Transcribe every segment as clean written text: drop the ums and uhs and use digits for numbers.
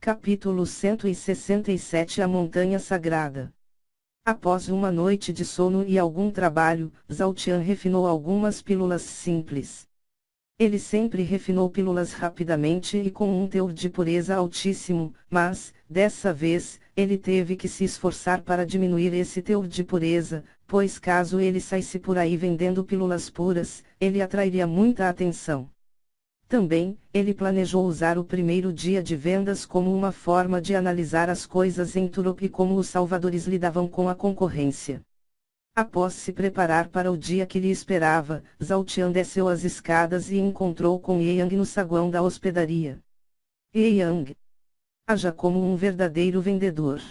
Capítulo 167 A Montanha Sagrada. Após uma noite de sono e algum trabalho, Zhao Tian refinou algumas pílulas simples. Ele sempre refinou pílulas rapidamente e com um teor de pureza altíssimo, mas, dessa vez, ele teve que se esforçar para diminuir esse teor de pureza, pois caso ele saísse por aí vendendo pílulas puras, ele atrairia muita atenção. Também, ele planejou usar o primeiro dia de vendas como uma forma de analisar as coisas em Turop e como os salvadores lidavam com a concorrência. Após se preparar para o dia que lhe esperava, Zhao Tian desceu as escadas e encontrou com Ye Yang no saguão da hospedaria. Ye Yang, haja como um verdadeiro vendedor.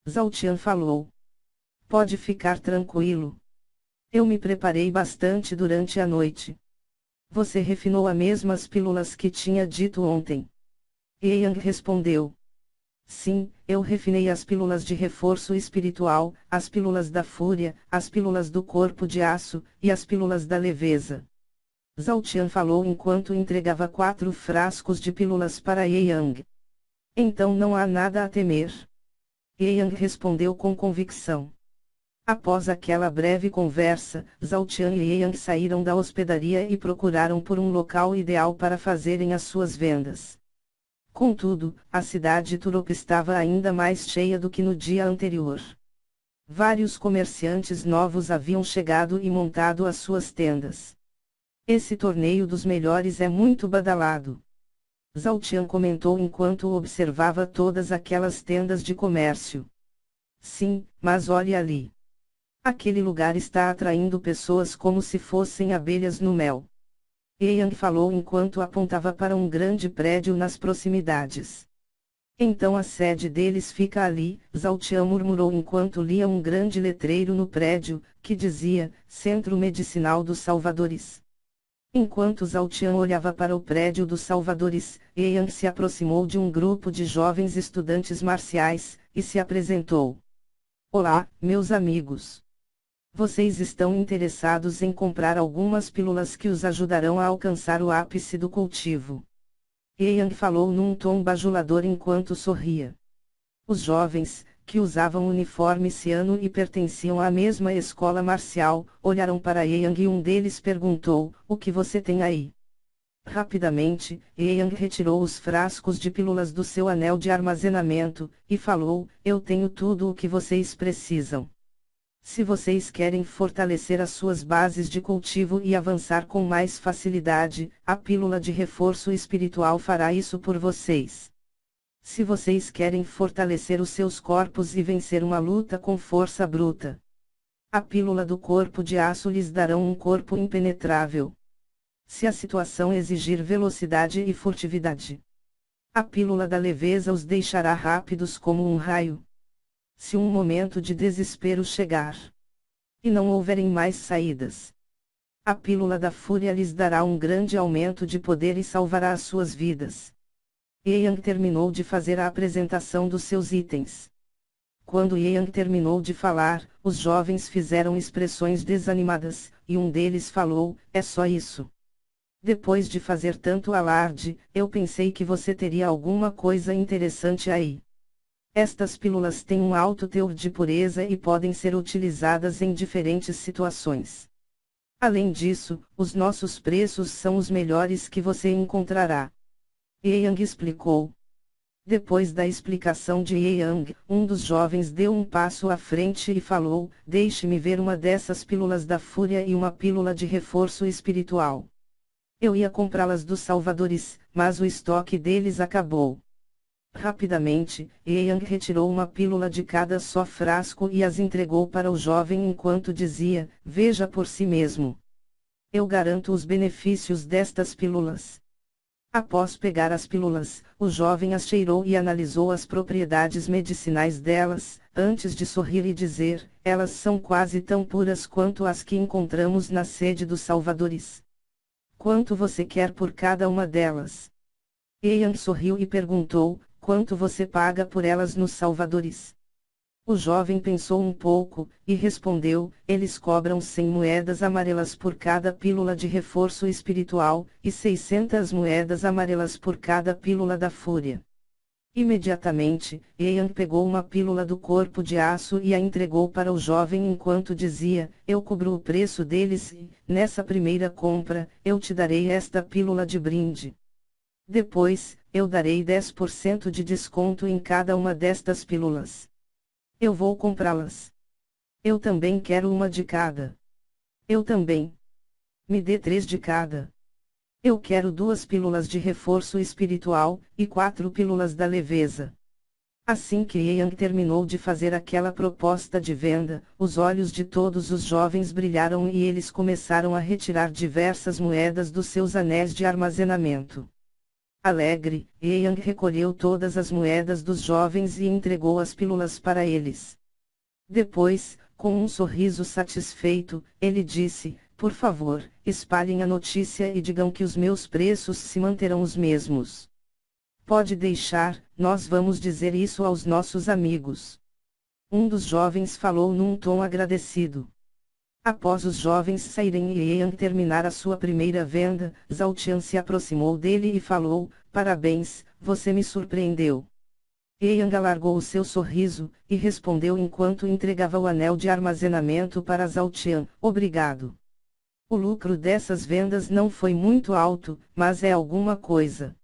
Zhao Tian falou. Pode ficar tranquilo. Eu me preparei bastante durante a noite. Você refinou as mesmas pílulas que tinha dito ontem? Ye Yang respondeu. Sim, eu refinei as pílulas de reforço espiritual, as pílulas da fúria, as pílulas do corpo de aço, e as pílulas da leveza. Zhao Tian falou enquanto entregava 4 frascos de pílulas para Ye Yang. Então não há nada a temer. Ye Yang respondeu com convicção. Após aquela breve conversa, Zhao Tian e Ye Yang saíram da hospedaria e procuraram por um local ideal para fazerem as suas vendas. Contudo, a cidade de Turop estava ainda mais cheia do que no dia anterior. Vários comerciantes novos haviam chegado e montado as suas tendas. Esse torneio dos melhores é muito badalado. Zhao Tian comentou enquanto observava todas aquelas tendas de comércio. Sim, mas olhe ali. Aquele lugar está atraindo pessoas como se fossem abelhas no mel. Ye Yang falou enquanto apontava para um grande prédio nas proximidades. Então a sede deles fica ali, Zhao Tian murmurou enquanto lia um grande letreiro no prédio, que dizia, Centro Medicinal dos Salvadores. Enquanto Zhao Tian olhava para o prédio dos Salvadores, Ye Yang se aproximou de um grupo de jovens estudantes marciais, e se apresentou. Olá, meus amigos. Vocês estão interessados em comprar algumas pílulas que os ajudarão a alcançar o ápice do cultivo. Ye Yang falou num tom bajulador enquanto sorria. Os jovens, que usavam uniforme ciano e pertenciam à mesma escola marcial, olharam para Ye Yang e um deles perguntou, o que você tem aí? Rapidamente, Ye Yang retirou os frascos de pílulas do seu anel de armazenamento, e falou, eu tenho tudo o que vocês precisam. Se vocês querem fortalecer as suas bases de cultivo e avançar com mais facilidade, a pílula de reforço espiritual fará isso por vocês. Se vocês querem fortalecer os seus corpos e vencer uma luta com força bruta, a pílula do corpo de aço lhes dará um corpo impenetrável. Se a situação exigir velocidade e furtividade, a pílula da leveza os deixará rápidos como um raio. Se um momento de desespero chegar, e não houverem mais saídas, a pílula da fúria lhes dará um grande aumento de poder e salvará as suas vidas. Ye Yang terminou de fazer a apresentação dos seus itens. Quando Ye Yang terminou de falar, os jovens fizeram expressões desanimadas, e um deles falou, é só isso. Depois de fazer tanto alarde, eu pensei que você teria alguma coisa interessante aí. Estas pílulas têm um alto teor de pureza e podem ser utilizadas em diferentes situações. Além disso, os nossos preços são os melhores que você encontrará. Ye Yang explicou. Depois da explicação de Ye Yang, um dos jovens deu um passo à frente e falou, deixe-me ver uma dessas pílulas da fúria e uma pílula de reforço espiritual. Eu ia comprá-las dos salvadores, mas o estoque deles acabou. Rapidamente, Ye Yang retirou uma pílula de cada só frasco e as entregou para o jovem enquanto dizia, veja por si mesmo. Eu garanto os benefícios destas pílulas. Após pegar as pílulas, o jovem as cheirou e analisou as propriedades medicinais delas, antes de sorrir e dizer, elas são quase tão puras quanto as que encontramos na sede dos salvadores. Quanto você quer por cada uma delas? Ye Yang sorriu e perguntou, quanto você paga por elas nos salvadores? O jovem pensou um pouco, e respondeu, eles cobram 100 moedas amarelas por cada pílula de reforço espiritual, e 600 moedas amarelas por cada pílula da fúria. Imediatamente, Yang pegou uma pílula do corpo de aço e a entregou para o jovem enquanto dizia: eu cubro o preço deles e, nessa primeira compra, eu te darei esta pílula de brinde. Depois, eu darei 10% de desconto em cada uma destas pílulas. Eu vou comprá-las. Eu também quero uma de cada. Eu também. Me dê 3 de cada. Eu quero 2 pílulas de reforço espiritual, e 4 pílulas da leveza. Assim que Yang terminou de fazer aquela proposta de venda, os olhos de todos os jovens brilharam e eles começaram a retirar diversas moedas dos seus anéis de armazenamento. Alegre, Yang recolheu todas as moedas dos jovens e entregou as pílulas para eles. Depois, com um sorriso satisfeito, ele disse: por favor, espalhem a notícia e digam que os meus preços se manterão os mesmos. Pode deixar, nós vamos dizer isso aos nossos amigos. Um dos jovens falou num tom agradecido. Após os jovens saírem e Yang terminar a sua primeira venda, Zhao Tian se aproximou dele e falou: parabéns, você me surpreendeu. Yang alargou o seu sorriso, e respondeu enquanto entregava o anel de armazenamento para Zhao Tian: obrigado. O lucro dessas vendas não foi muito alto, mas é alguma coisa.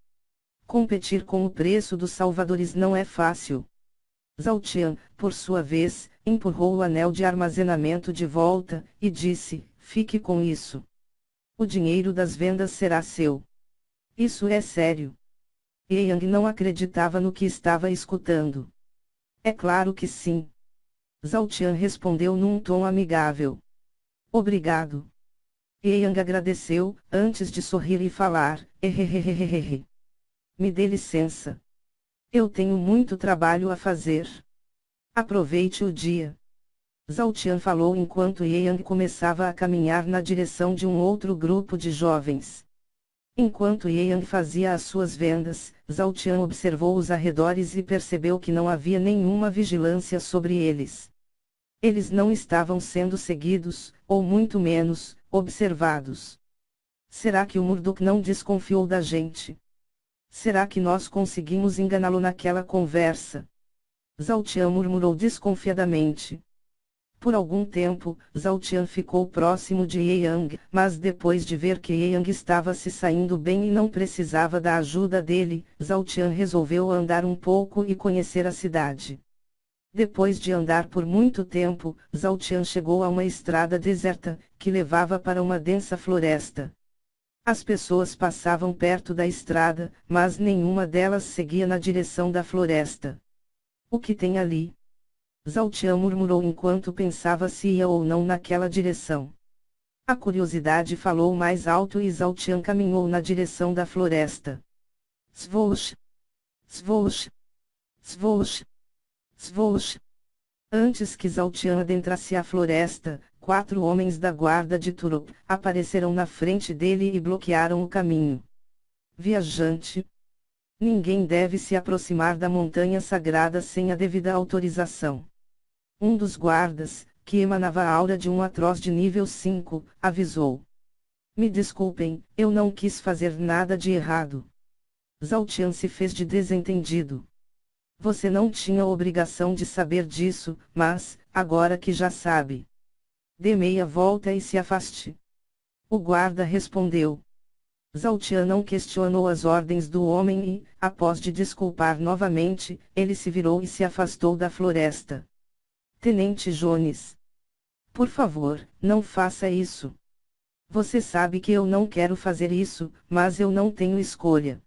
Competir com o preço dos salvadores não é fácil. Zhao Tian, por sua vez, empurrou o anel de armazenamento de volta, e disse: fique com isso. O dinheiro das vendas será seu. Isso é sério. Yang não acreditava no que estava escutando. É claro que sim. Zhao Tian respondeu num tom amigável. Obrigado. Yang agradeceu, antes de sorrir e falar: hehehehehehe. Me dê licença. Eu tenho muito trabalho a fazer. Aproveite o dia. Zhao Tian falou enquanto Yang começava a caminhar na direção de um outro grupo de jovens. Enquanto Yang fazia as suas vendas, Zhao Tian observou os arredores e percebeu que não havia nenhuma vigilância sobre eles. Eles não estavam sendo seguidos, ou muito menos, observados. Será que o Murdoch não desconfiou da gente? Será que nós conseguimos enganá-lo naquela conversa? Zhao Tian murmurou desconfiadamente. Por algum tempo, Zhao Tian ficou próximo de Yang, mas depois de ver que Yang estava se saindo bem e não precisava da ajuda dele, Zhao Tian resolveu andar um pouco e conhecer a cidade. Depois de andar por muito tempo, Zhao Tian chegou a uma estrada deserta, que levava para uma densa floresta. As pessoas passavam perto da estrada, mas nenhuma delas seguia na direção da floresta. O que tem ali? Zhao Tian murmurou enquanto pensava se ia ou não naquela direção. A curiosidade falou mais alto e Zhao Tian caminhou na direção da floresta. Swoosh! Swoosh! Swoosh! Swoosh! Antes que Zhao Tian adentrasse a floresta, 4 homens da guarda de Turo apareceram na frente dele e bloquearam o caminho. Viajante! Ninguém deve se aproximar da montanha sagrada sem a devida autorização. Um dos guardas, que emanava a aura de um atroz de nível 5, avisou. Me desculpem, eu não quis fazer nada de errado. Zhao Tian se fez de desentendido. Você não tinha obrigação de saber disso, mas, agora que já sabe, dê meia volta e se afaste. O guarda respondeu. Zhao Tian não questionou as ordens do homem e, após de desculpar novamente, ele se virou e se afastou da floresta. Tenente Jones. Por favor, não faça isso. Você sabe que eu não quero fazer isso, mas eu não tenho escolha.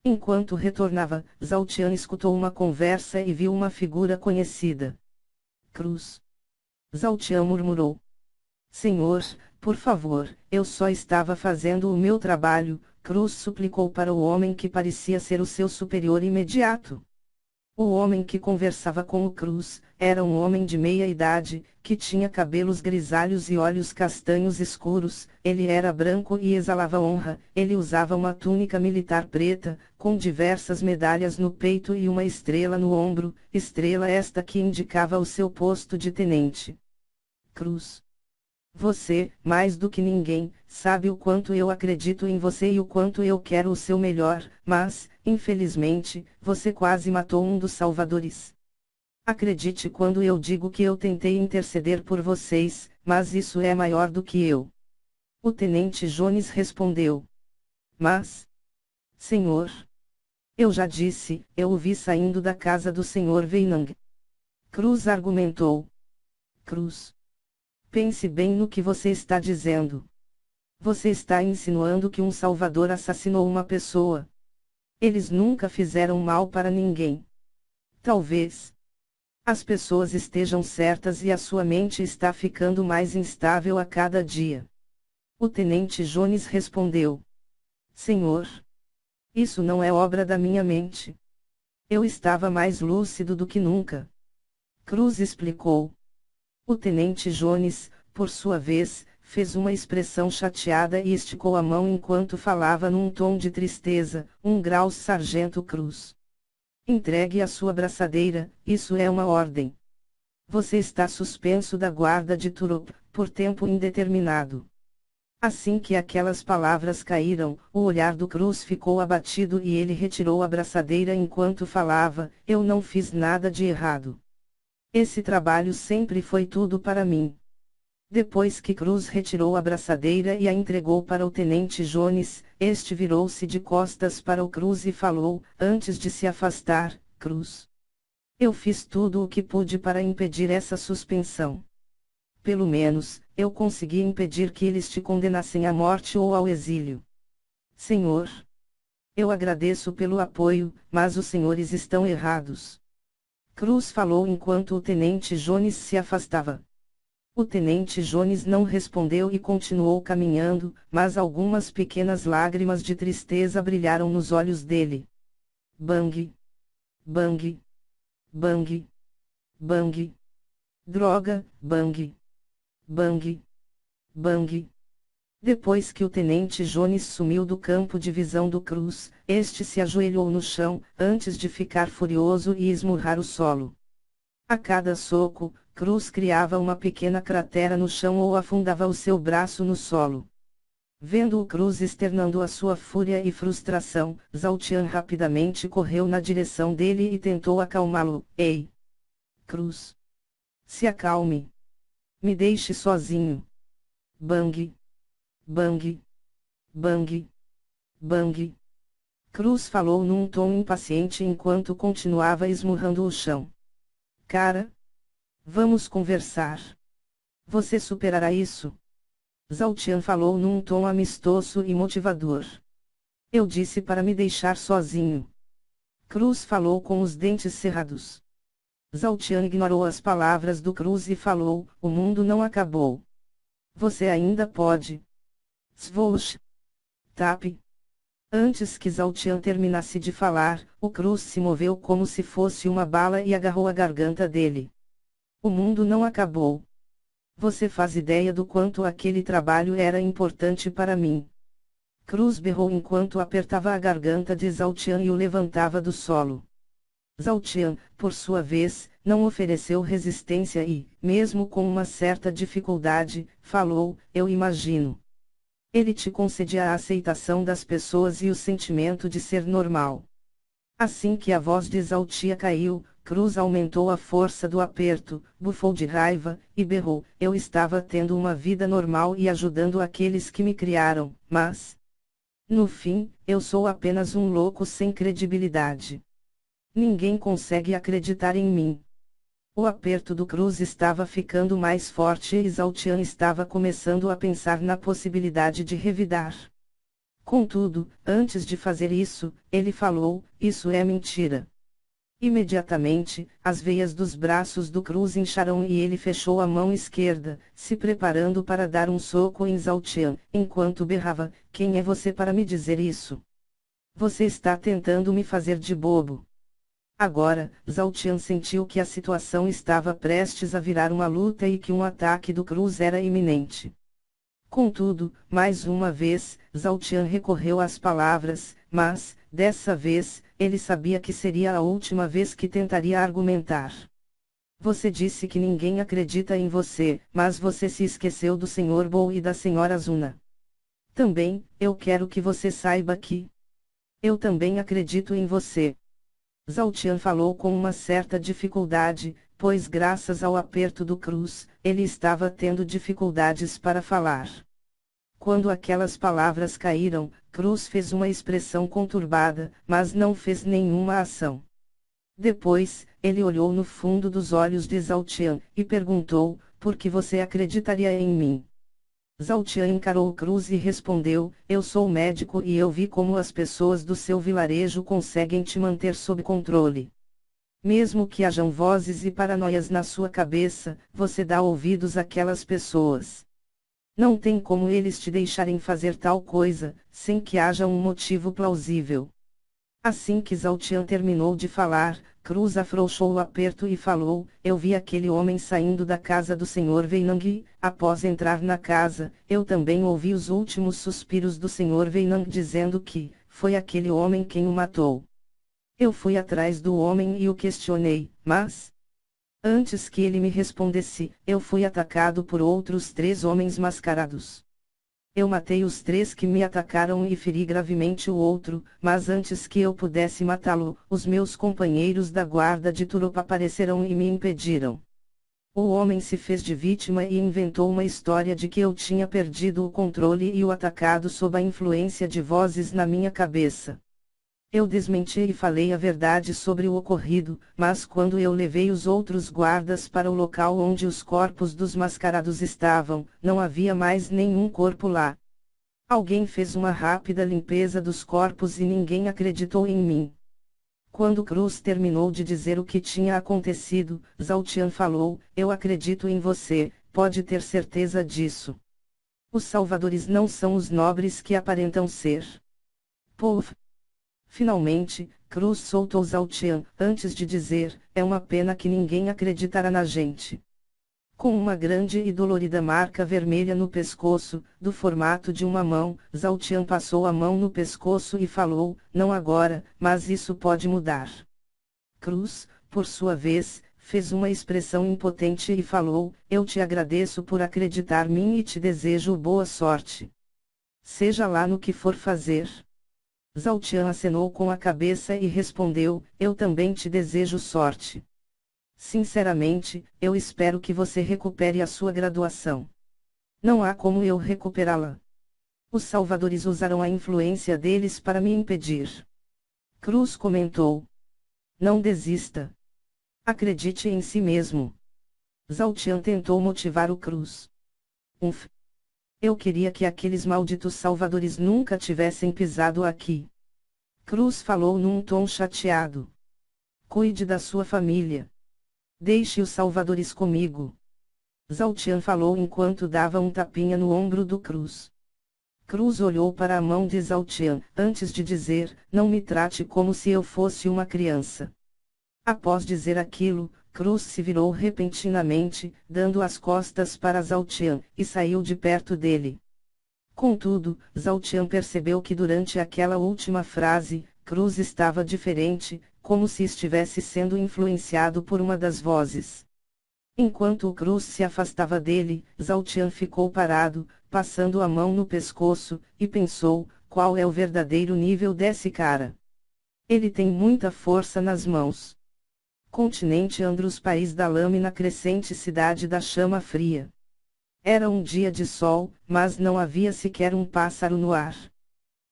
Enquanto retornava, Zhao Tian escutou uma conversa e viu uma figura conhecida. Cruz. Zhao Tian murmurou. Senhor, por favor, eu só estava fazendo o meu trabalho, Cruz suplicou para o homem que parecia ser o seu superior imediato. O homem que conversava com o Cruz, era um homem de meia idade, que tinha cabelos grisalhos e olhos castanhos escuros, ele era branco e exalava honra, ele usava uma túnica militar preta, com diversas medalhas no peito e uma estrela no ombro, estrela esta que indicava o seu posto de tenente. Cruz. Você, mais do que ninguém, sabe o quanto eu acredito em você e o quanto eu quero o seu melhor, mas, infelizmente, você quase matou um dos salvadores. Acredite quando eu digo que eu tentei interceder por vocês, mas isso é maior do que eu. O tenente Jones respondeu. Mas, senhor, eu já disse, eu o vi saindo da casa do senhor Veinang. Cruz argumentou. Cruz. Pense bem no que você está dizendo. Você está insinuando que um salvador assassinou uma pessoa. Eles nunca fizeram mal para ninguém. Talvez as pessoas estejam certas e a sua mente está ficando mais instável a cada dia. O tenente Jones respondeu. Senhor, isso não é obra da minha mente. Eu estava mais lúcido do que nunca. Cruz explicou. O tenente Jones, por sua vez, fez uma expressão chateada e esticou a mão enquanto falava num tom de tristeza. Graus Sargento Cruz. Entregue a sua braçadeira, isso é uma ordem. Você está suspenso da guarda de Turop, por tempo indeterminado. Assim que aquelas palavras caíram, o olhar do Cruz ficou abatido e ele retirou a braçadeira enquanto falava. Eu não fiz nada de errado. Esse trabalho sempre foi tudo para mim. Depois que Cruz retirou a braçadeira e a entregou para o tenente Jones, este virou-se de costas para o Cruz e falou, antes de se afastar, Cruz. Eu fiz tudo o que pude para impedir essa suspensão. Pelo menos, eu consegui impedir que eles te condenassem à morte ou ao exílio. Senhor, eu agradeço pelo apoio, mas os senhores estão errados. Cruz falou enquanto o tenente Jones se afastava. O tenente Jones não respondeu e continuou caminhando, mas algumas pequenas lágrimas de tristeza brilharam nos olhos dele. Bang! Bang! Bang! Bang! Droga, bang! Bang! Bang! Depois que o tenente Jones sumiu do campo de visão do Cruz, este se ajoelhou no chão, antes de ficar furioso e esmurrar o solo. A cada soco, Cruz criava uma pequena cratera no chão ou afundava o seu braço no solo. Vendo o Cruz externando a sua fúria e frustração, Zaltian rapidamente correu na direção dele e tentou acalmá-lo. Ei! Cruz! Se acalme! Me deixe sozinho! Bang! Bang! Bang! Bang! Cruz falou num tom impaciente enquanto continuava esmurrando o chão. Cara! Vamos conversar. Você superará isso. Zaltian falou num tom amistoso e motivador. Eu disse para me deixar sozinho. Cruz falou com os dentes cerrados. Zaltian ignorou as palavras do Cruz e falou, o mundo não acabou. Você ainda pode. Swoosh. Tap. Antes que Zaltian terminasse de falar, o Cruz se moveu como se fosse uma bala e agarrou a garganta dele. O mundo não acabou. Você faz ideia do quanto aquele trabalho era importante para mim. Cruz berrou enquanto apertava a garganta de Zaltian e o levantava do solo. Zaltian, por sua vez, não ofereceu resistência e, mesmo com uma certa dificuldade, falou, eu imagino. Ele te concedia a aceitação das pessoas e o sentimento de ser normal. Assim que a voz de Zaltia caiu, Cruz aumentou a força do aperto, bufou de raiva, e berrou, eu estava tendo uma vida normal e ajudando aqueles que me criaram, mas... no fim, eu sou apenas um louco sem credibilidade. Ninguém consegue acreditar em mim. O aperto do Cruz estava ficando mais forte e Zaltian estava começando a pensar na possibilidade de revidar. Contudo, antes de fazer isso, ele falou, isso é mentira. Imediatamente, as veias dos braços do Cruz incharam e ele fechou a mão esquerda, se preparando para dar um soco em Zaltian, enquanto berrava, quem é você para me dizer isso? Você está tentando me fazer de bobo. Agora, Zaltian sentiu que a situação estava prestes a virar uma luta e que um ataque do Cruz era iminente. Contudo, mais uma vez, Zaltian recorreu às palavras, mas, dessa vez, ele sabia que seria a última vez que tentaria argumentar. Você disse que ninguém acredita em você, mas você se esqueceu do Sr. Bo e da Sra. Zuna. Também, eu quero que você saiba que eu também acredito em você. Zhao Tian falou com uma certa dificuldade, pois graças ao aperto do Cruz, ele estava tendo dificuldades para falar. Quando aquelas palavras caíram, Cruz fez uma expressão conturbada, mas não fez nenhuma ação. Depois, ele olhou no fundo dos olhos de Zhao Tian, e perguntou, por que você acreditaria em mim? Zhao Tian encarou Cruz e respondeu, eu sou médico e eu vi como as pessoas do seu vilarejo conseguem te manter sob controle. Mesmo que hajam vozes e paranoias na sua cabeça, você dá ouvidos àquelas pessoas. Não tem como eles te deixarem fazer tal coisa, sem que haja um motivo plausível. Assim que Zhao Tian terminou de falar, Cruz afrouxou o aperto e falou, eu vi aquele homem saindo da casa do Sr. Weinang e, após entrar na casa, eu também ouvi os últimos suspiros do Sr. Weinang dizendo que, foi aquele homem quem o matou. Eu fui atrás do homem e o questionei, mas, antes que ele me respondesse, eu fui atacado por outros 3 homens mascarados. Eu matei os 3 que me atacaram e feri gravemente o outro, mas antes que eu pudesse matá-lo, os meus companheiros da guarda de Turup apareceram e me impediram. O homem se fez de vítima e inventou uma história de que eu tinha perdido o controle e o atacado sob a influência de vozes na minha cabeça. Eu desmenti e falei a verdade sobre o ocorrido, mas quando eu levei os outros guardas para o local onde os corpos dos mascarados estavam, não havia mais nenhum corpo lá. Alguém fez uma rápida limpeza dos corpos e ninguém acreditou em mim. Quando Cruz terminou de dizer o que tinha acontecido, Zhao Tian falou, eu acredito em você, pode ter certeza disso. Os salvadores não são os nobres que aparentam ser. Pof! Finalmente, Cruz soltou Zhao Tian, antes de dizer, é uma pena que ninguém acreditará na gente. Com uma grande e dolorida marca vermelha no pescoço, do formato de uma mão, Zhao Tian passou a mão no pescoço e falou, não agora, mas isso pode mudar. Cruz, por sua vez, fez uma expressão impotente e falou, eu te agradeço por acreditar em mim e te desejo boa sorte. Seja lá no que for fazer. Zhao Tian acenou com a cabeça e respondeu, eu também te desejo sorte. Sinceramente, eu espero que você recupere a sua graduação. Não há como eu recuperá-la. Os salvadores usaram a influência deles para me impedir. Cruz comentou. Não desista. Acredite em si mesmo. Zhao Tian tentou motivar o Cruz. Eu queria que aqueles malditos salvadores nunca tivessem pisado aqui. Cruz falou num tom chateado. Cuide da sua família. Deixe os salvadores comigo. Zhao Tian falou enquanto dava um tapinha no ombro do Cruz. Cruz olhou para a mão de Zhao Tian, antes de dizer, não me trate como se eu fosse uma criança. Após dizer aquilo, Cruz se virou repentinamente, dando as costas para Zhao Tian, e saiu de perto dele. Contudo, Zhao Tian percebeu que durante aquela última frase, Cruz estava diferente, como se estivesse sendo influenciado por uma das vozes. Enquanto o Cruz se afastava dele, Zhao Tian ficou parado, passando a mão no pescoço, e pensou, qual é o verdadeiro nível desse cara? Ele tem muita força nas mãos. Continente Andros, país da lâmina crescente, cidade da chama fria. Era um dia de sol, mas não havia sequer um pássaro no ar.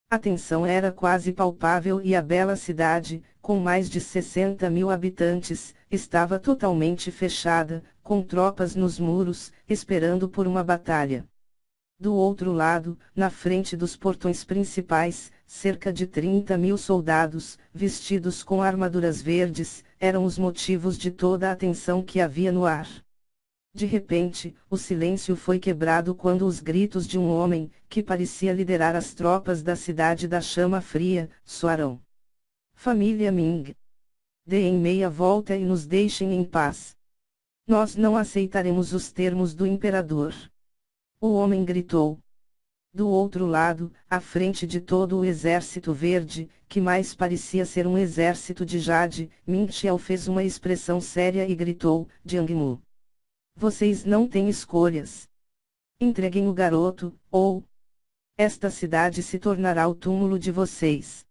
A tensão era quase palpável e a bela cidade, com mais de 60.000 habitantes, estava totalmente fechada, com tropas nos muros, esperando por uma batalha. Do outro lado, na frente dos portões principais, cerca de 30.000 soldados, vestidos com armaduras verdes, eram os motivos de toda a tensão que havia no ar. De repente, o silêncio foi quebrado quando os gritos de um homem, que parecia liderar as tropas da cidade da chama fria, soaram. Família Ming. Deem meia volta e nos deixem em paz. Nós não aceitaremos os termos do imperador. O homem gritou. Do outro lado, à frente de todo o exército verde, que mais parecia ser um exército de jade, Min Xiao fez uma expressão séria e gritou, Jiang Mu. Vocês não têm escolhas. Entreguem o garoto, ou esta cidade se tornará o túmulo de vocês.